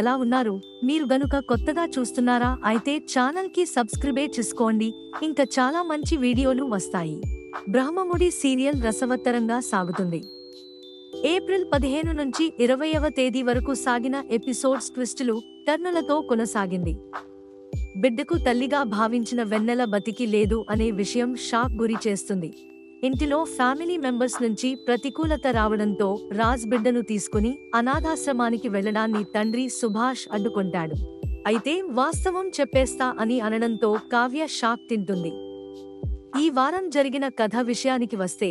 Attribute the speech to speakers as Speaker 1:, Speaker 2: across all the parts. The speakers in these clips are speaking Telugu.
Speaker 1: ఎలా ఉన్నారు? మీరు గనుక కొత్తగా చూస్తున్నారా అయితే ఛానల్ కి సబ్స్క్రైబ్ చేసుకోండి. ఇంకా చాలా మంచి వీడియోలు వస్తాయి. బ్రహ్మముడి సీరియల్ రసవత్తరంగా సాగుతుంది. ఏప్రిల్ 15 నుంచి 20వ తేదీ వరకు సాగిన ఎపిసోడ్స్ ట్విస్టులు, టర్నులతో కొనసాగింది. బిడ్డకు తల్లిగా భావించిన వెన్నెల బతికి లేదు అనే విషయం షాక్ గురి చేస్తుంది. ఇంటిలో ఫ్యామిలీ మెంబర్స్ నుంచి ప్రతికూలత రావడంతో రాజ్ బిడ్డను తీసుకుని అనాథాశ్రమానికి వెళ్లడాన్ని తండ్రి సుభాష్ అడ్డుకుంటాడు. అయితే వాస్తవం చెప్పేస్తా అని అనడంతో కావ్య షాక్ తింటుంది. ఈ వారం జరిగిన కథ విషయానికి వస్తే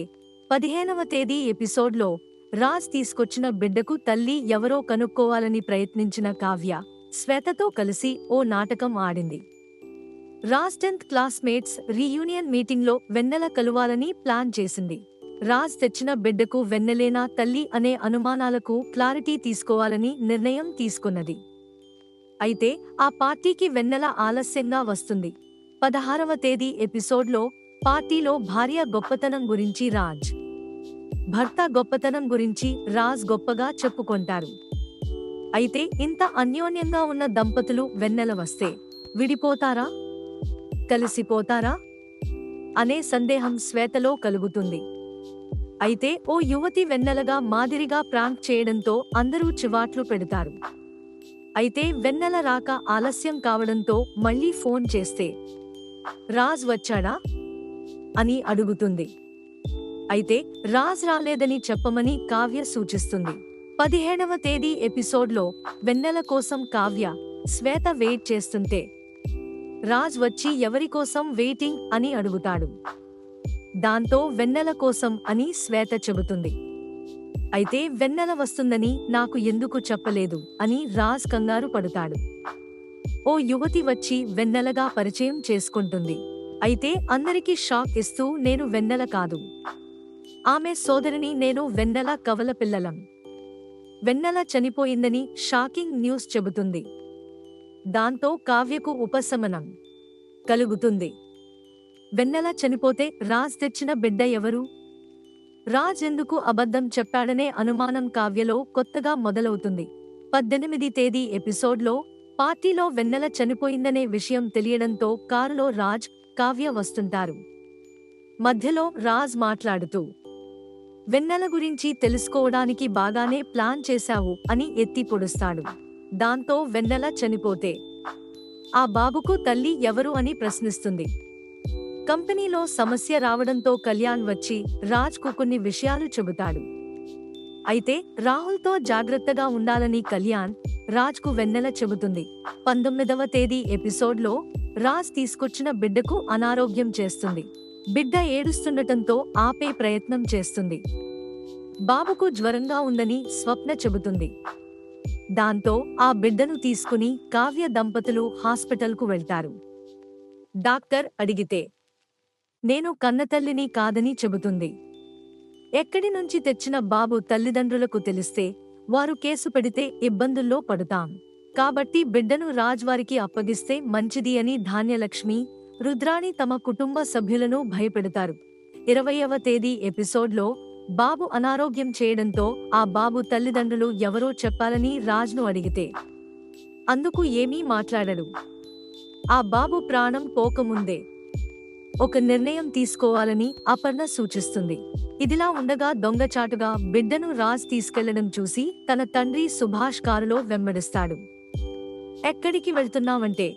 Speaker 1: 15వ తేదీ ఎపిసోడ్లో రాజ్ తీసుకొచ్చిన బిడ్డకు తల్లి ఎవరో కనుక్కోవాలని ప్రయత్నించిన కావ్య శ్వేతతో కలిసి ఓ నాటకం ఆడింది. రాజ్ 10th క్లాస్మేట్స్ రీయూనియన్ మీటింగ్లో వెన్నెల కలువాలని ప్లాన్ చేసింది. రాజ్ తెచ్చిన బిడ్డకు వెన్నెలేనా తల్లి అనే అనుమానాలకు క్లారిటీ తీసుకోవాలని నిర్ణయం తీసుకున్నది. అయితే ఆ పార్టీకి వెన్నెల ఆలస్యంగా వస్తుంది. 16వ తేదీ ఎపిసోడ్లో పార్టీలో భార్య గొప్పతనం గురించి రాజ్, భర్త గొప్పతనం గురించి రాజ్ గొప్పగా చెప్పుకొంటారు. అయితే ఇంత అన్యోన్యంగా ఉన్న దంపతులు వెన్నెల వస్తే విడిపోతారా, కలిసిపోతారా అనే సందేహం శ్వేతలో కలుగుతుంది. అయితే ఓ యువతి వెన్నెలగా మాదిరిగా ప్రాంక్ చేయడంతో అందరూ చివాట్లు పెడతారు. అయితే వెన్నెల రాక ఆలస్యం కావడంతో మళ్లీ ఫోన్ చేస్తే రాజ్ వచ్చాడా అని అడుగుతుంది. అయితే రాజ్ రాలేదని చెప్పమని కావ్య సూచిస్తుంది. 17వ తేదీ ఎపిసోడ్లో వెన్నెల కోసం కావ్య, శ్వేత వెయిట్ చేస్తుంటే రాజ్ వచ్చి ఎవరికోసం వెయిటింగ్ అని అడుగుతాడు. దాంతో వెన్నెల కోసం అని శ్వేత చెబుతుంది. అయితే వెన్నెల వస్తుందని నాకు ఎందుకు చెప్పలేదు అని రాజ్ కంగారు పడుతాడు. ఓ యువతి వచ్చి వెన్నెలగా పరిచయం చేసుకుంటుంది. అయితే అందరికీ షాక్ ఇస్తూ నేను వెన్నెల కాదు, ఆమె సోదరిని, నేను వెన్నెల కవల పిల్లలం, వెన్నెల చనిపోయిందని షాకింగ్ న్యూస్ చెబుతుంది. దాంతో కావ్యకు ఉపశమనం కలుగుతుంది. వెన్నెల చనిపోతే రాజ్ తెచ్చిన బిడ్డ ఎవరు? రాజ్ ఎందుకు అబద్ధం చెప్పాడనే అనుమానం కావ్యలో కొత్తగా మొదలవుతుంది. 18వ తేదీ ఎపిసోడ్లో పార్టీలో వెన్నెల చనిపోయిందనే విషయం తెలియడంతో కారులో రాజ్, కావ్య వస్తుంటారు. మధ్యలో రాజ్ మాట్లాడుతూ వెన్నెల గురించి తెలుసుకోవడానికి బాగానే ప్లాన్ చేశావు అని ఎత్తి పొడుస్తాడు. దాంతో వెన్నెల చనిపోతే ఆ బాబుకు తల్లి ఎవరు అని ప్రశ్నిస్తుంది. కంపెనీలో సమస్య రావడంతో కళ్యాణ్ వచ్చి రాజ్కు కొన్ని విషయాలు చెబుతాడు. అయితే రాహుల్తో జాగ్రత్తగా ఉండాలని కళ్యాణ్, రాజ్కు వెన్నెల చెబుతుంది. 19వ తేదీ ఎపిసోడ్లో రాజ్ తీసుకొచ్చిన బిడ్డకు అనారోగ్యం చేస్తుంది. బిడ్డ ఏడుస్తుండటంతో ఆపే ప్రయత్నం చేస్తుంది. బాబుకు జ్వరంగా ఉందని స్వప్న చెబుతుంది. దాంతో ఆ బిడ్డను తీసుకుని కావ్య దంపతులు హాస్పిటల్కు వెళ్తారు. డాక్టర్ అడిగితే నేను కన్నతల్లిని కాదని చెబుతుంది. ఎక్కడి నుంచి తెచ్చిన బాబు తల్లిదండ్రులకు తెలిస్తే వారు కేసు పెడితే ఇబ్బందుల్లో పడుతాం, కాబట్టి బిడ్డను రాజ్ వారికి అప్పగిస్తే మంచిది అని ధాన్యలక్ష్మి, రుద్రాణి తమ కుటుంబ సభ్యులను భయపెడతారు. 20వ తేదీ ఎపిసోడ్లో బాబు అనారోగ్యం చేయడంతో ఆ బాబు తల్లిదండ్రులు ఎవరో చెప్పాలని రాజ్ను అడిగితే అందుకు ఏమీ మాట్లాడడు. ఆ బాబు ప్రాణం పోకముందే ఒక నిర్ణయం తీసుకోవాలని అపర్ణ సూచిస్తుంది. ఇదిలా ఉండగా దొంగచాటుగా బిడ్డను రాజ్ తీసుకెళ్లడం చూసి తన తండ్రి సుభాష్ కారులో వెంబడిస్తాడు. ఎక్కడికి వెళ్తున్నావంటే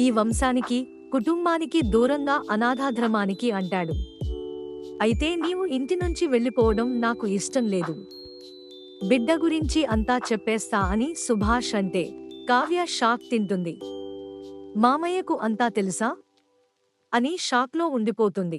Speaker 1: ఈ వంశానికి, కుటుంబానికి దూరంగా అనాథాశ్రమానికి అంటాడు. అయితే నీవు ఇంటి నుంచి వెళ్ళిపోవడం నాకు ఇష్టం లేదు, బిడ్డ గురించి అంతా చెప్పేస్తా అని సుభాష్ అంటే కావ్య షాక్ తింటుంది. మామయ్యకు అంతా తెలుసా అని షాక్లో ఉండిపోతుంది.